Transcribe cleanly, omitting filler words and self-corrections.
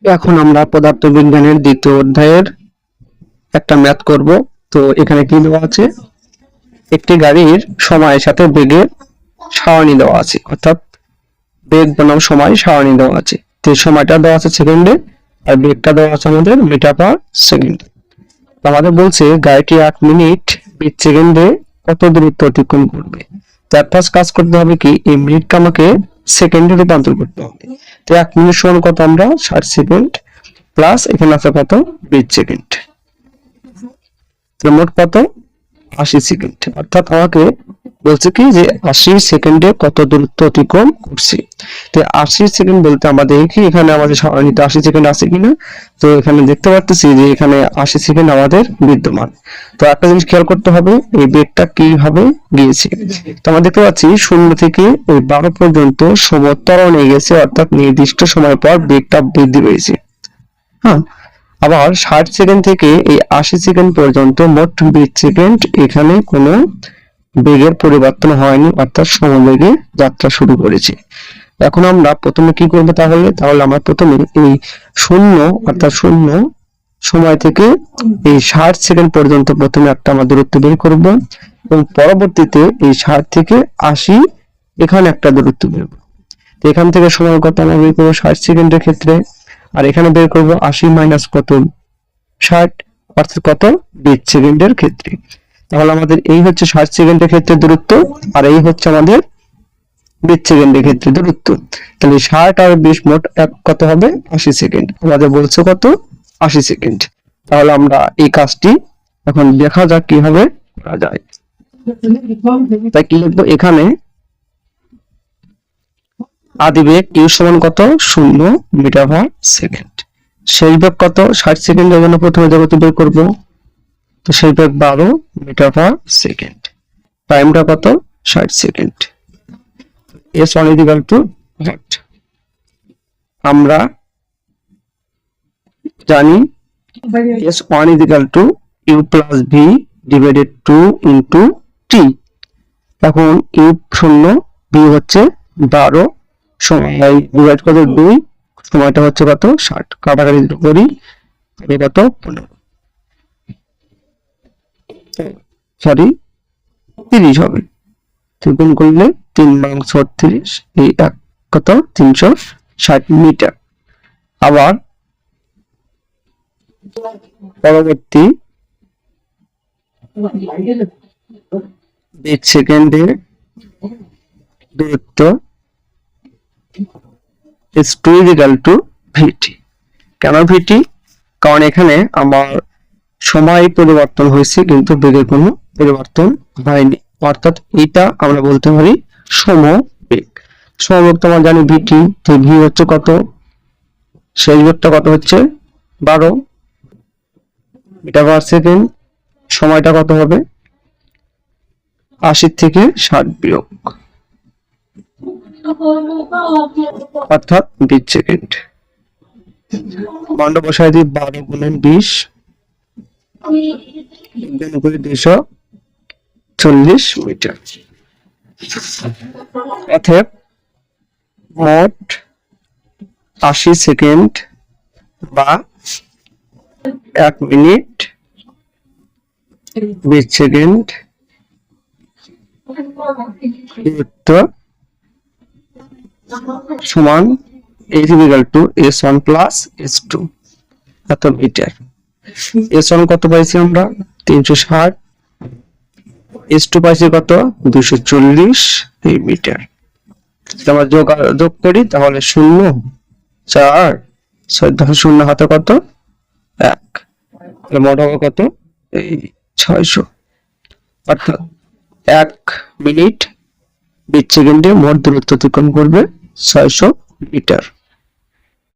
এখন আমরা পদার্থবিজ্ঞানের দ্বিতীয় অধ্যায়ের একটা ম্যাথ করব। তো এখানে কি দেওয়া আছে, একটি গাড়ির সময়ের সাথে বেগের সারণী দেওয়া আছে, অর্থাৎ বেগ বনাম সময় সারণী দেওয়া আছে। তো সময়টা দেওয়া আছে সেকেন্ডে আর বেগটা দেওয়া আছে আমাদের মিটার পার সেকেন্ড। আমাদের বলছে গাড়িটি 8 মিনিট 20 সেকেন্ডে কত দূরত্ব অতিক্রম করবে। তার ফার্স্ট কাজ করতে হবে কি, এই মিনিটকে আমাকে সেকেন্ডে রূপান্তর করতে হবে। তো 1 মিনিট সমান কত, আমরা 60 সেকেন্ড প্লাস এখানে আছে কত 20 সেকেন্ড, মোট কত 80 সেকেন্ড। অর্থাৎ আমাকে বলছে কি যে 80 সেকেন্ডে কত দূরত্ব অতিক্রম করছি। তো 80 সেকেন্ড বলতে আমাদের কি এখানে আমাদের সারণীতে 80 সেকেন্ড আছে কিনা। তো এখানে দেখতে পাচ্ছি যে এখানে 80 সেকেন্ড আমাদের বিদ্যমান। তো একটা জিনিস খেয়াল করতে হবে, এই বেগটা কিভাবে গিয়েছে। তো আমরা দেখতে পাচ্ছি 0 থেকে ওই 12 পর্যন্ত সময় ত্বরণে গেছে, অর্থাৎ নির্দিষ্ট সময় পর বেগটা বৃদ্ধি পেয়েছে। হ্যাঁ, আবার 60 সেকেন্ড থেকে এই 80 সেকেন্ড পর্যন্ত মোট 20 সেকেন্ড এখানে কোনো বেগের পরিবর্তন হয়নি, অর্থাৎ সমবেগে যাত্রা শুরু করেছে। এখন আমরা প্রথমে কি করবো, তাহলে আমরা প্রথমে এই 0 অর্থাৎ 0 সময় থেকে এই 60 সেকেন্ড পর্যন্ত প্রথমে একটা আমরা দূরত্ব বের করব, এবং পরবর্তীতে এই 60 থেকে 80 এখানে একটা দূরত্ব বের করব। এখান থেকে সময় কত আমরা বের করবো 60 সেকেন্ডের ক্ষেত্রে, আর এখানে বের করব 80 মাইনাস কত 60, অর্থাৎ কত 20 সেকেন্ডের ক্ষেত্রে। তাহলে আমাদের এই হচ্ছে 60 সেকেন্ডের ক্ষেত্রে দূরত্ব, আর এই হচ্ছে আমাদের 20 সেকেন্ডের ক্ষেত্রে দূরত্ব। তাহলে 60 আর 20 মোট কত হবে 80 সেকেন্ড। আমাদের বলছে কত 80 সেকেন্ড। তাহলে আমরা এই কাজটি এখন দেখা যাক কিভাবে করা যায়। তাই কি লিখবো, এখানে আদি বেগ ইউ সমান কত 0 মিটার পার সেকেন্ড, সেই বেগ কত 60 সেকেন্ডের জন্য প্রথমে দূরত্ব বের করব। তো সেই বেগ 12 মিটার পার সেকেন্ড, টাইমটা কত 60 second. s1 equal to what, আমরা জানি s1 equal to u plus v divided 2 into t। এখন u 0, v হচ্ছে 12, সময় ডিভাইড কত 2, সময়টা হচ্ছে কত 60, কাটাকাটি করি কত 15, সরি 30 হবে। গুণ করলে 3 বাই 36, এই কত 360 মিটার। আবার পরবর্তী 20 সেকেন্ডের দূরত্ব s2 ইকুয়াল টু vt। কেন vt, কারণ এখানে আমার সময় পরিবর্তন হয়েছে কিন্তু বেগের কোনো পরিবর্তন হয়নি, অর্থাৎ এটা আমরা বলতে পারি সমবেগ। সমবেগ তো আমরা জানি vt, তো v হচ্ছে কত, সেই বেগটা কত হচ্ছে 12 মিটার পার সেকেন্ড, সময়টা কত হবে 80 থেকে 60 বিয়োগ, অর্থাৎ 20 সেকেন্ড। মান বসায় দিই 12 গুণন 20 গুণ করে 240 মিটার। অতএব মোট 80 সেকেন্ড বা 1 মিনিট 20 সেকেন্ড দূরত্ব সমান equal to s1 plus s2 এত মিটার। s1 কত পাইছি আমরা 360, s2 পাইছি কত 240 মিটার। যদি আমরা যোগ করি তাহলে 0 4 6 0 হাতে কত 1, তাহলে মোট হবে কত এই 600, অর্থাৎ 1 মিনিট 20 সেকেন্ডে মোট দূরত্ব অতিক্রম করবে 600 মিটার।